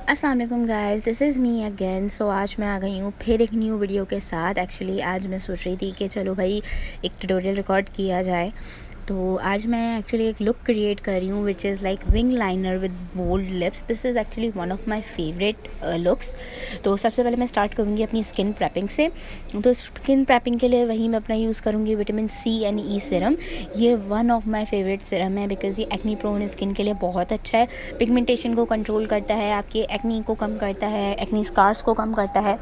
अस्सलाम वालेकुम guys, this is me again. So आज मैं आ गई हूँ फिर एक न्यू वीडियो के साथ। एक्चुअली आज मैं सोच रही थी कि चलो भाई एक ट्यूटोरियल रिकॉर्ड किया जाए। तो आज मैं एक्चुअली एक लुक क्रिएट कर रही हूँ which is like wing liner with bold lips. This is actually one of my favourite looks. तो सबसे पहले मैं स्टार्ट करूँगी अपनी स्किन प्रेपिंग से। तो स्किन प्रेपिंग के लिए वही मैं अपना यूज़ करूँगी vitamin C and E serum. ये one of my favourite serum है बिकॉज़ ये एक्नी प्रोन स्किन के लिए बहुत अच्छा है। पिगमेंटेशन को कंट्रोल करता है, आपके एक्नी को कम करता है, एक्नी स्कार्स को कम करता है,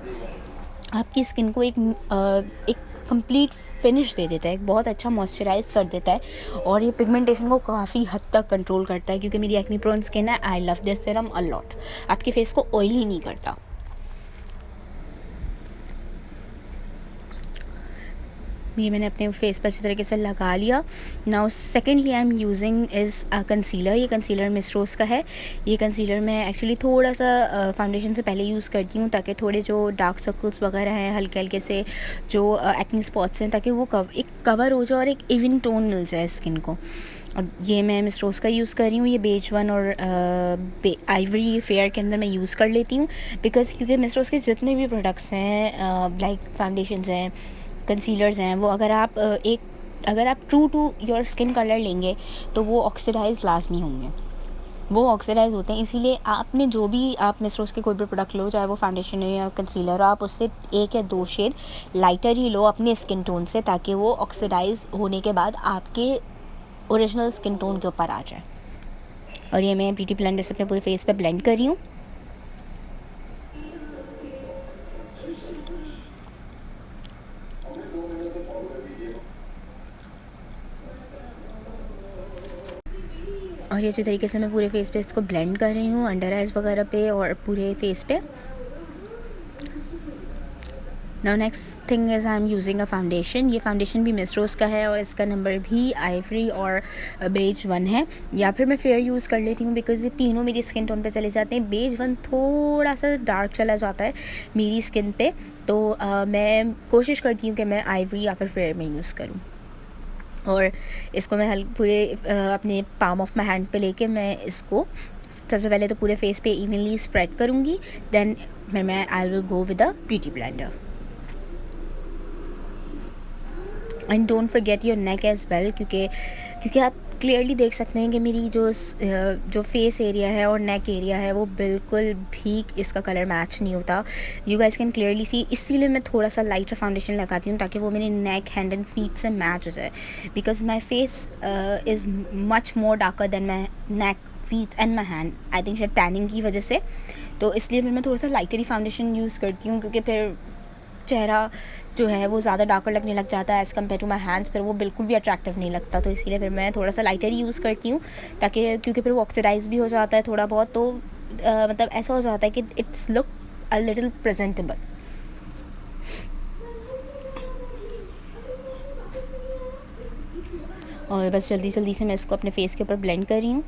आपकी स्किन को एक कंप्लीट फिनिश दे देता है, एक बहुत अच्छा मॉइस्चराइज़ कर देता है और ये पिगमेंटेशन को काफ़ी हद तक कंट्रोल करता है। क्योंकि मेरी एक्नी प्रोन स्किन है, आई love this serum a lot. आपके फेस को ऑयली नहीं करता। ये मैंने अपने फेस पर अच्छी तरीके से लगा लिया। Now secondly I am using is concealer. ये कंसीलर मिस रोज़ का है। ये कंसीलर मैं एक्चुअली थोड़ा सा फाउंडेशन से पहले यूज़ करती हूँ ताकि थोड़े जो डार्क सर्कल्स वगैरह हैं, हल्के हल्के से जो एक्नी स्पॉट्स हैं, ताकि वो एक कवर हो जाए और एक इवन टोन मिल जाए स्किन को। और ये मैं मिस रोज़ का यूज़ कर रही हूँ। ये बेज वन और आइवरी फेयर के अंदर मैं यूज़ कर लेती हूँ बिकॉज़ क्योंकि मिस रोज़ के जितने भी प्रोडक्ट्स हैं लाइक फाउंडेशंस हैं, कंसीलर्स हैं, वो अगर आप true to your skin colour लेंगे तो वो ऑक्सीडाइज लाजमी होंगे, वो ऑक्सीडाइज होते हैं। इसीलिए आपने जो भी आप मिस रोज़ के कोई भी प्रोडक्ट लो, चाहे वो फाउंडेशन हो या कंसीलर हो, आप उससे 1 या 2 शेड लाइटर ही लो अपने स्किन टोन से, ताकि वो ऑक्सीडाइज होने के बाद आपके ओरिजिनल स्किन टोन के ऊपर आ जाए। और ये मैं ब्यूटी ब्लेंडर से अपने पूरे फेस पे ब्लेंड कर रही हूँ। और ये अच्छी तरीके से मैं पूरे फेस पे इसको ब्लेंड कर रही हूँ, अंडर आइज़ वगैरह पे और पूरे फेस पे। Now next thing is I am using a foundation. ये फाउंडेशन भी मिस रोज़ का है और इसका नंबर भी आइवरी और बेज वन है। या फिर मैं फेयर यूज़ कर लेती हूँ बिकॉज़ ये तीनों मेरी स्किन टोन पे चले जाते हैं। बेज वन थोड़ा सा डार्क चला जाता है मेरी स्किन पे, तो मैं कोशिश करती हूँ कि मैं आइवरी या फिर फेयर में यूज़ करूँ। और इसको मैं पूरे अपने पाम ऑफ माई हैंड पे लेके मैं इसको सबसे पहले तो पूरे फेस पे इवनली स्प्रेड करूँगी। देन मैं I will go with a beauty blender. And don't forget your neck as well, क्योंकि आप क्लियरली देख सकते हैं कि मेरी जो फेस एरिया है और नेक एरिया है वो बिल्कुल भी इसका कलर मैच नहीं होता। You guys can clearly see. इसीलिए मैं थोड़ा सा लाइटर फाउंडेशन लगाती हूँ ताकि वो मेरे नेक, हैंड एंड फीट से मैच हो जाए। Because my face is much more darker then my neck, feet and my hand. I think शायद टैनिंग की वजह से। तो इसलिए फिर मैं थोड़ा सा लाइटर ही फाउंडेशन यूज़ करती हूँ, क्योंकि फिर चेहरा जो है वो ज़्यादा डार्कर लगने लग जाता है as compared to my hands, फिर वो बिल्कुल भी अट्रैक्टिव नहीं लगता। तो इसीलिए फिर मैं थोड़ा सा लाइटर ही यूज़ करती हूँ ताकि, क्योंकि फिर वो ऑक्सीडाइज भी हो जाता है थोड़ा बहुत, तो मतलब ऐसा हो जाता है कि it's look a little presentable. और बस जल्दी जल्दी से मैं इसको अपने फेस के ऊपर ब्लेंड कर रही हूँ।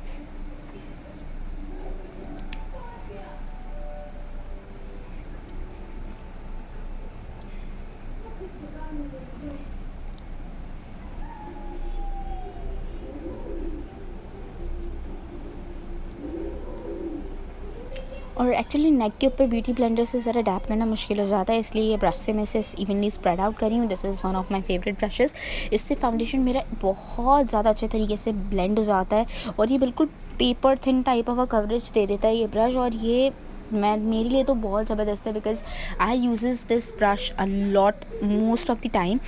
और एक्चुअली नेक के ऊपर ब्यूटी ब्लेंडर से ज़रा डैप करना मुश्किल हो जाता है, इसलिए ये ब्रश से मैं इसे इवनली स्प्रेड आउट कर रही हूँ। This is one of my favourite brushes. इससे फाउंडेशन मेरा बहुत ज़्यादा अच्छे तरीके से ब्लेंड हो जाता है और ये बिल्कुल paper thin type of a coverage दे देता है ये ब्रश। और ये मेरे लिए तो बहुत ज़बरदस्त है because I use this brush a lot most of the time.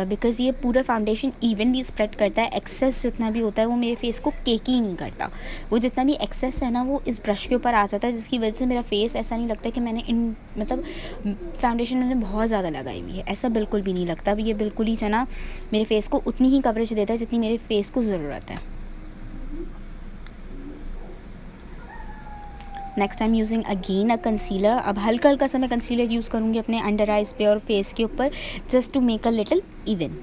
Because ये पूरा फाउंडेशन इवनली स्प्रेड करता है। एक्सेस जितना भी होता है वो मेरे फेस को केक ही नहीं करता। वो जितना भी एक्सेस है ना वो इस ब्रश के ऊपर आ जाता है, जिसकी वजह से मेरा फेस ऐसा नहीं लगता कि मैंने मतलब फाउंडेशन मैंने बहुत ज़्यादा लगाई हुई है, ऐसा बिल्कुल भी नहीं लगता। अब ये बिल्कुल ही जना मेरे फेस को उतनी ही कवरेज देता है जितनी मेरे फेस को ज़रूरत है। Next I am using again a concealer. अब हल्का हल्का सा मैं कंसीलर यूज़ करूँगी अपने अंडर आइज़ पे और फेस के ऊपर, just to make a little even.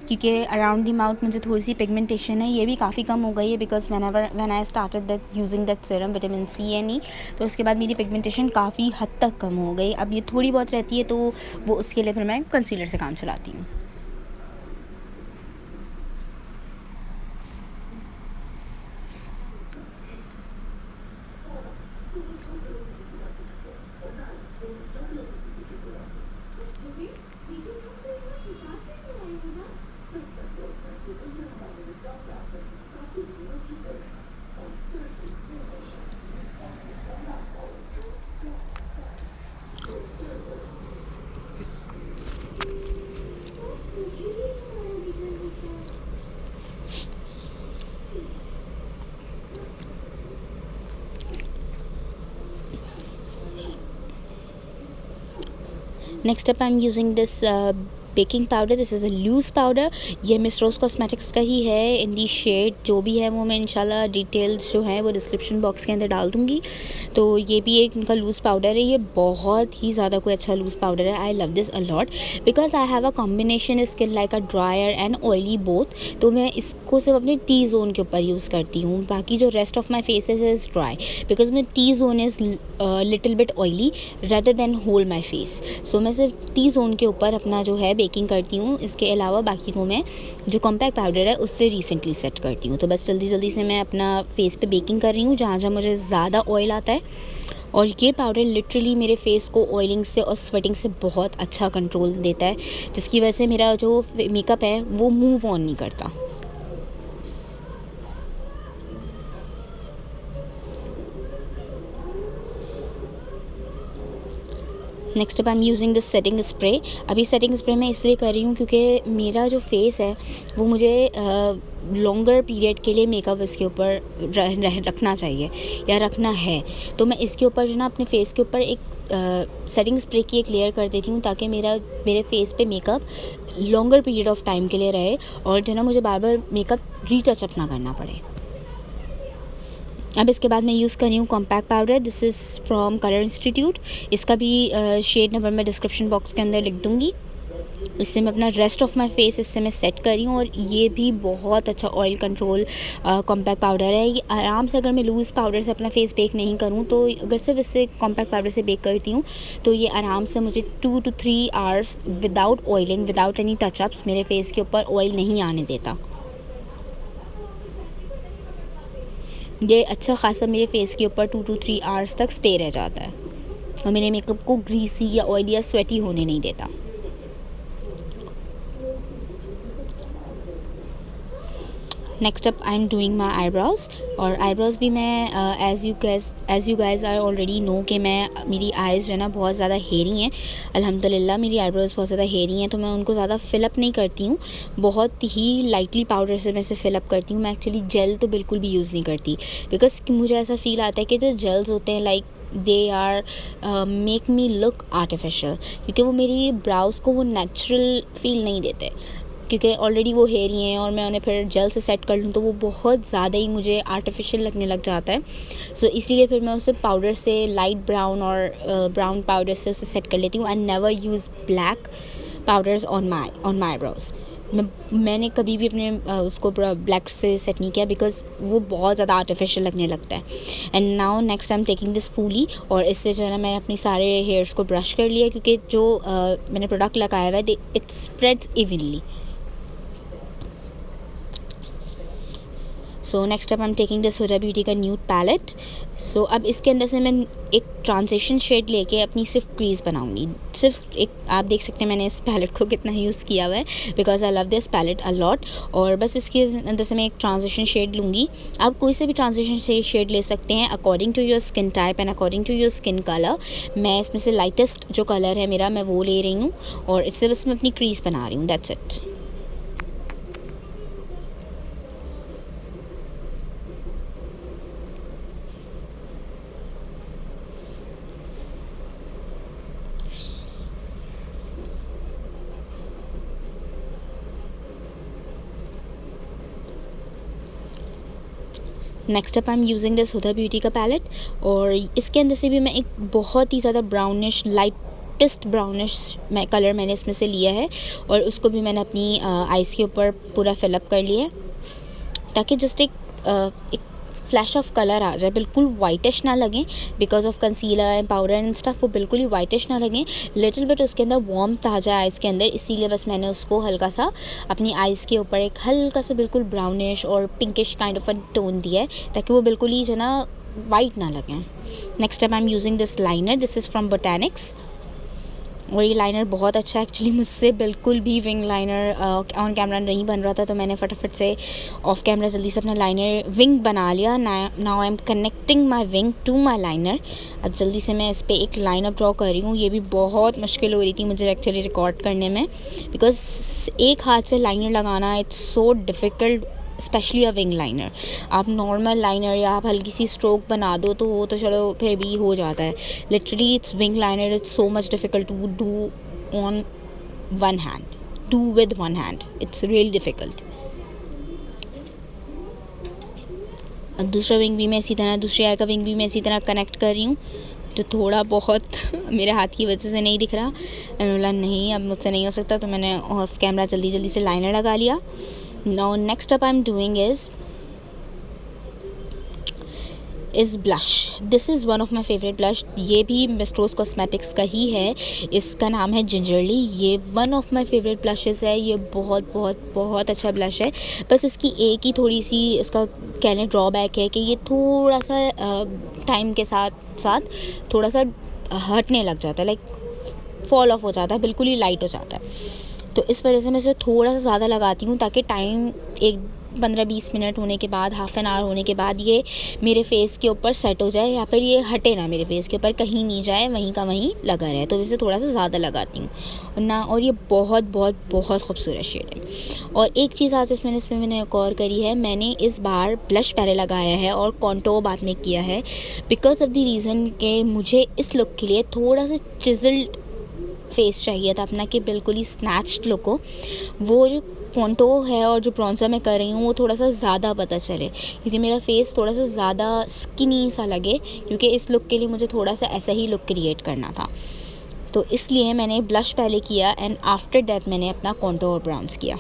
क्योंकि अराउंड द माउथ मुझे थोड़ी सी पिगमेंटेशन है, ये भी काफ़ी कम हो गई है because when I started that using that serum vitamin C and E, तो उसके बाद मेरी पिगमेंटेशन काफ़ी हद तक कम हो गई। अब ये थोड़ी बहुत रहती है, तो वो उसके लिए फिर मैं कंसीलर से काम चलाती हूँ। Next up I am using this baking powder. This is a loose powder. ये मिस रोज़ कॉस्मेटिक्स का ही है. इन दी शेड जो भी है वो मैं इंशाल्लाह डिटेल्स जो हैं वो डिस्क्रिप्शन बॉक्स के अंदर डाल दूँगी. तो ये भी एक उनका लूज़ पाउडर है. ये बहुत ही ज़्यादा कोई अच्छा लूज़ पाउडर है. आई love this a lot because I have a combination skin like a dryer and oily both. तो मैं इसको सिर्फ अपने टी जोन के ऊपर यूज़ करती हूँ. बाकी जो rest of my face is dry because my T zone is little bit oily rather than whole my face. So मैं सिर्फ टी जोन के ऊपर अपना जो है बेकिंग करती हूँ. इसके अलावा बाकी को मैं जो कॉम्पैक्ट पाउडर है उससे रिसेंटली सेट करती हूँ. तो बस जल्दी जल्दी से मैं अपना फेस पे बेकिंग कर रही हूँ जहाँ जहाँ मुझे ज़्यादा ऑयल आता है. और ये पाउडर लिटरली मेरे फेस को ऑयलिंग से और स्वेटिंग से बहुत अच्छा कंट्रोल देता है, जिसकी वजह से मेरा जो मेकअप है वो मूव ऑन नहीं करता. Next up I am using this setting spray. अभी सेटिंग स्प्रे मैं इसलिए कर रही हूँ क्योंकि मेरा जो फेस है वो मुझे लॉन्गर पीरियड के लिए मेकअप इसके ऊपर रखना चाहिए या रखना है. तो मैं इसके ऊपर जो ना अपने फेस के ऊपर एक सेटिंग स्प्रे की एक लेयर कर देती हूँ ताकि मेरे फेस पे makeup longer period of time के लिए रहे और जो ना मुझे बार बार मेकअप रीटचअप ना करना पड़े. अब इसके बाद मैं यूज़ कर रही हूँ compact powder. This is from colour institute. इसका भी शेड नंबर मैं डिस्क्रिप्शन बॉक्स के अंदर लिख दूँगी. इससे मैं अपना रेस्ट ऑफ माई फेस इससे मैं सेट कर रही हूँ. और ये भी बहुत अच्छा ऑयल कंट्रोल कॉम्पैक्ट पाउडर है. ये आराम से अगर मैं लूज़ पाउडर से अपना फेस बेक नहीं करूँ तो अगर सिर्फ इससे कॉम्पैक्ट पाउडर से बेक करती हूँ तो ये आराम से मुझे 2 to 3 hours without oiling without any touch-ups मेरे फेस के ऊपर ऑयल नहीं आने देता. ये अच्छा खासा मेरे फेस के ऊपर 2 to 3 आवर्स तक स्टे रह जाता है और मेरे मेकअप को ग्रीसी या ऑयली या स्वेटी होने नहीं देता. Next up I am doing my eyebrows. और आईब्रोज़ भी मैं as you guys are already know कि मेरी आइज़ जो है ना बहुत ज़्यादा हेयरी हैं. अल्हम्दुलिल्लाह मेरी आईब्रोज़ बहुत ज़्यादा हेयरी हैं तो मैं उनको ज़्यादा फिलअप नहीं करती हूँ. बहुत ही लाइटली पाउडर से मैं इसे फिलअप करती हूँ. मैं एक्चुअली जेल तो बिल्कुल भी यूज़ नहीं करती बिकॉज मुझे ऐसा फ़ील आता है कि जो जेल्स होते हैं like they are make me look artificial क्योंकि वो मेरी ब्राउज़ को वो नेचुरल फ़ील नहीं देते क्योंकि ऑलरेडी वो हेयरी हैं और मैं उन्हें फिर जेल से सेट कर लूँ तो वो बहुत ज़्यादा ही मुझे आर्टिफिशियल लगने लग जाता है. सो इसीलिए फिर मैं उसे पाउडर से लाइट ब्राउन और ब्राउन पाउडर से उसे सेट कर लेती हूँ. And never use black powders on my eyebrows. मैंने कभी भी अपने उसको ब्लैक से सेट नहीं किया बिकॉज वो बहुत ज़्यादा आर्टिफिशियल लगने लगता है. And now next I am taking this फूली. और इससे जो है ना मैं अपनी सारे हेयर्स को ब्रश कर लिया क्योंकि जो मैंने प्रोडक्ट लगाया हुआ है it spreads evenly. So next up I am taking this Huda Beauty का न्यूड पैलेट. सो अब इसके अंदर से मैं एक ट्रांजिशन शेड लेके अपनी सिर्फ क्रीज़ बनाऊंगी. सिर्फ एक आप देख सकते हैं मैंने इस पैलेट को कितना यूज़ किया हुआ है because I love this palette a lot. और बस इसके अंदर से मैं एक ट्रांजिशन शेड लूँगी. आप कोई से भी ट्रांजिशन शेड ले सकते हैं according to your skin type and according to your skin colour. मैं इसमें से लाइटेस्ट जो कलर है मेरा मैं वो ले रही हूँ और इससे बस मैं अपनी क्रीज़ बना रही हूँ. That's it. Next up I am using this Huda Beauty का पैलेट. और इसके अंदर से भी मैं एक बहुत ही ज़्यादा ब्राउनिश लाइटेस्ट ब्राउनिश कलर मैंने इसमें से लिया है और उसको भी मैंने अपनी आइज़ के ऊपर पूरा फिलअप कर लिया है ताकि जस्ट एक फ्लैश ऑफ कलर आ जाए. बिल्कुल वाइटिश ना लगें because of concealer and powder and stuff. वो बिल्कुल ही वाइटिश ना लगें. लिटिल बिट उसके अंदर वार्मथ आ जाए आइज़ के अंदर. इसीलिए बस मैंने उसको हल्का सा अपनी आइज़ के ऊपर एक हल्का सा बिल्कुल ब्राउनिश और pinkish kind of a tone दिया है ताकि वो बिल्कुल ही जो ना वाइट ना लगें. Next time I am using this liner. This is from Botanics. और ये लाइनर बहुत अच्छा है. एक्चुअली मुझसे बिल्कुल भी विंग लाइनर ऑन कैमरा नहीं बन रहा था तो मैंने फटाफट से ऑफ कैमरा जल्दी से अपना लाइनर विंग बना लिया. Now I am connecting my wing to my liner. अब जल्दी से मैं इस पर एक लाइनर ड्रॉ कर रही हूँ. ये भी बहुत मुश्किल हो रही थी मुझे एक्चुअली रिकॉर्ड करने में बिकॉज एक हाथ से लाइनर लगाना it's so difficult specially a wing liner. आप नॉर्मल लाइनर या आप हल्की सी स्ट्रोक बना दो तो वो तो चलो फिर भी हो जाता है. Literally it's wing liner it's so much difficult to do on one hand, do with one hand, it's really difficult. अब दूसरा विंग भी मैं इसी तरह, दूसरे आई का विंग भी मैं इसी तरह कनेक्ट कर रही हूँ, जो थोड़ा बहुत मेरे हाथ की वजह से नहीं दिख रहा। मैंने बोला नहीं अब मुझसे नहीं हो सकता, तो मैंने ऑफ कैमरा जल्दी जल्दी से लाइनर लगा लिया। Now next up I am doing is blush. This is one of my favourite blush. ये भी मिस्ट्रोस कॉस्मेटिक्स का ही है, इसका नाम है जिंजरली। ये one of my favourite blushes है। ये बहुत बहुत बहुत अच्छा ब्लश है। बस इसकी एक ही थोड़ी सी इसका कह लें ड्रॉबैक है कि ये थोड़ा सा टाइम के साथ साथ थोड़ा सा हटने लग जाता है, लाइक फॉल ऑफ हो जाता है, बिल्कुल ही लाइट हो जाता है। तो इस वजह से मैं इसे थोड़ा सा ज़्यादा लगाती हूँ, ताकि टाइम एक 15-20 मिनट होने के बाद, हाफ एन आवर होने के बाद ये मेरे फेस के ऊपर सेट हो जाए, या फिर ये हटे ना मेरे फेस के ऊपर, कहीं नहीं जाए, वहीं का वहीं लगा रहे। तो इसे थोड़ा सा ज़्यादा लगाती हूँ ना। और ये बहुत बहुत बहुत खूबसूरत शेड है। और एक चीज़ आज इसमें मैंने एक और करी है, मैंने इस बार ब्लश पहले लगाया है और कॉन्टोर बाद में किया है, बिकॉज ऑफ द रीज़न कि मुझे इस लुक के लिए थोड़ा सा चिजल्ड फेस चाहिए था अपना, कि बिल्कुल ही स्नैच्ड लुक हो। वो जो कॉन्टोर है और जो ब्रॉन्जर मैं कर रही हूँ वो थोड़ा सा ज़्यादा पता चले, क्योंकि मेरा फेस थोड़ा सा ज़्यादा स्किनी सा लगे, क्योंकि इस लुक के लिए मुझे थोड़ा सा ऐसा ही लुक क्रिएट करना था। तो इसलिए मैंने ब्लश पहले किया एंड आफ्टर दैट मैंने अपना कॉन्टोर और ब्राउन्स किया,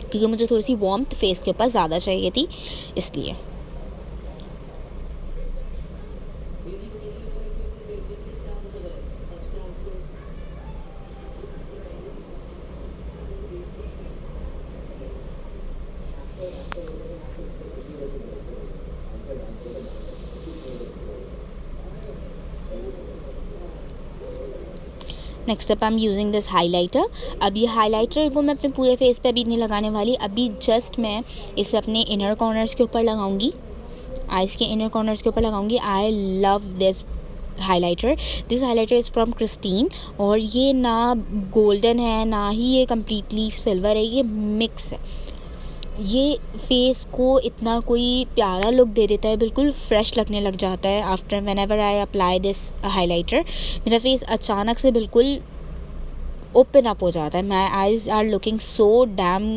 क्योंकि मुझे थोड़ी सी वार्मथ फेस के ऊपर ज़्यादा चाहिए थी इसलिए। Next up I am using this highlighter. अब ये हाइलाइटर को मैं अपने पूरे फेस पे अभी नहीं लगाने वाली, अभी जस्ट मैं इसे अपने इनर कॉर्नर्स के ऊपर लगाऊंगी, आइज़ के इनर कॉर्नर्स के ऊपर लगाऊंगी। आई love this highlighter. This highlighter is from Christine, और ये ना गोल्डन है ना ही ये कम्प्लीटली सिल्वर है, ये मिक्स है। ये फेस को इतना कोई प्यारा लुक दे देता है, बिल्कुल फ्रेश लगने लग जाता है। After whenever I apply this highlighter, मेरा फेस अचानक से बिल्कुल ओपन अप हो जाता है। My eyes are looking so damn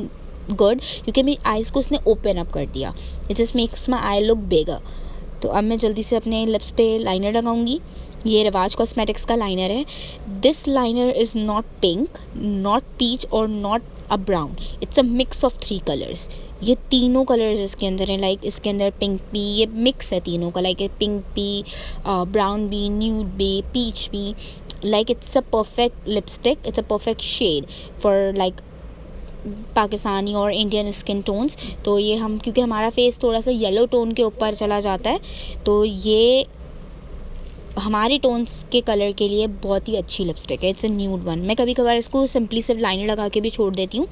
good, क्योंकि मेरी आइज़ को उसने ओपन अप कर दिया। It just makes my eye look bigger. तो अब मैं जल्दी से अपने लिप्स पे लाइनर लगाऊंगी। ये रिवाज कॉस्मेटिक्स का लाइनर है। This liner is not pink, not peach और not a brown, it's a mix of 3 colours. ये तीनों कलर्स इसके अंदर हैं, लाइक इसके अंदर पिंक भी, ये मिक्स है तीनों का, लाइक पिंक भी, ब्राउन भी, न्यूड भी, पीच भी। Like it's a perfect lipstick, it's a perfect shade for like Pakistani और इंडियन स्किन टोन्स। तो ये हम, क्योंकि हमारा फेस थोड़ा सा येलो टोन के ऊपर चला जाता है, तो ये हमारी टोन्स के कलर के लिए बहुत ही अच्छी लिपस्टिक है। It's a nude one. मैं कभी कभार इसको सिंपली सिर्फ लाइनर लगा के भी छोड़ देती हूँ,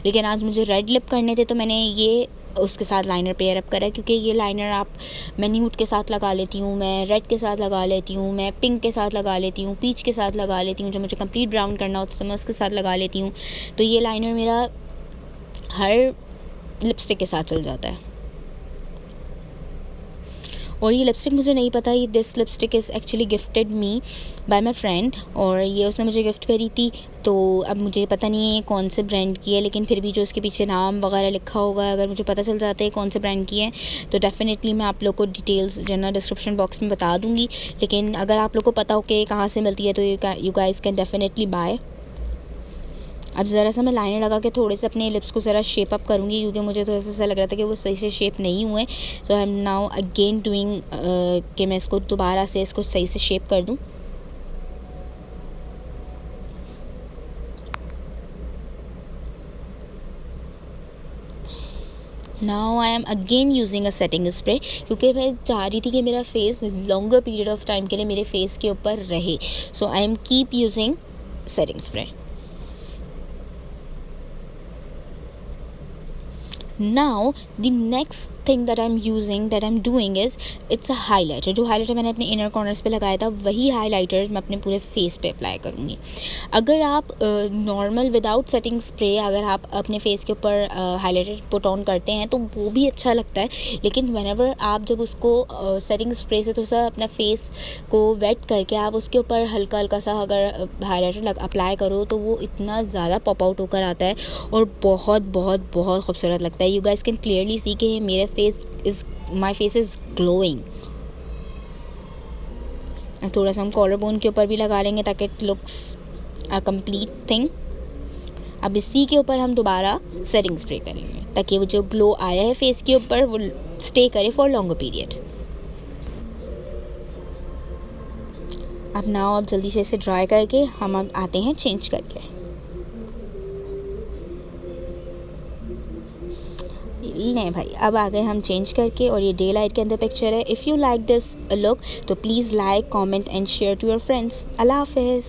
लेकिन आज मुझे रेड लिप करने थे तो मैंने ये उसके साथ लाइनर पेयर अप करा, क्योंकि ये लाइनर मैं न्यूड के साथ लगा लेती हूँ, मैं रेड के साथ लगा लेती हूँ, मैं पिंक के साथ लगा लेती हूँ, पीच के साथ लगा लेती हूँ, जो मुझे कंप्लीट ब्राउन करना हो तो मैं उसके साथ लगा लेती हूँ। तो ये लाइनर मेरा हर लिपस्टिक के साथ चल जाता है। और ये लिपस्टिक मुझे नहीं पता, ये this lipstick is actually gifted me bye my friend, और ये उसने मुझे गिफ्ट करी थी। तो अब मुझे पता नहीं है कौन से ब्रांड की है, लेकिन फिर भी जो इसके पीछे नाम वगैरह लिखा होगा, अगर मुझे पता चल जाता है कौन से ब्रांड की है, तो डेफिनेटली मैं आप लोग को डिटेल्स जो है ना डिस्क्रिप्शन बॉक्स में बता दूँगी। लेकिन अगर आप लोग को पता हो कि कहाँ से मिलती है, तो you guys can definitely buy. अब ज़रा सा मैं लाइनर लगा के थोड़े से अपने लिप्स को ज़रा शेप अप करूँगी, क्योंकि मुझे तो ऐसा लग रहा था कि वो सही से शेप नहीं हुए। So I am now again doing कि मैं इसको दोबारा से इसको सही से शेप कर दूँ। Now I am again using a setting spray, क्योंकि मैं चाह रही थी कि मेरा face longer period of time के लिए मेरे फेस के ऊपर रहे। So I am keep using setting spray. Now the next thing that I am doing is it's a highlighter. जो हाईलाइटर मैंने अपने इनर कॉर्नर्स पे लगाया था वही हाईलाइटर मैं अपने पूरे फेस पे अप्लाई करूँगी। अगर आप नॉर्मल विदाउट सेटिंग स्प्रे अगर आप अपने फेस के ऊपर हाईलाइटर पुट ऑन करते हैं तो वो भी अच्छा लगता है, लेकिन व्हेनेवर आप जब उसको सेटिंग स्प्रे से थोड़ा सा अपना फेस को वेट करके आप उसके ऊपर हल्का हल्का सा अगर हाईलाइटर अप्लाई करो तो वो इतना ज़्यादा पॉप आउट होकर आता है और बहुत बहुत बहुत खूबसूरत लगता है। You guys can clearly see कि मेरा face is my face is glowing. थोड़ा सा हम कॉलर बोन के ऊपर भी लगा लेंगे ताकि it looks a complete thing. अब इसी के ऊपर हम दोबारा सेटिंग स्प्रे करेंगे ताकि वो जो ग्लो आया है फेस के ऊपर वो स्टे करे फॉर लॉन्गर पीरियड। अब नाउ अब जल्दी से इसे ड्राई करके हम अब आते हैं चेंज करके। लें भाई, अब आ गए हम चेंज करके और ये डे लाइट के अंदर पिक्चर है। If you like this look तो please like comment and share to your friends. अल्लाह हाफिज़।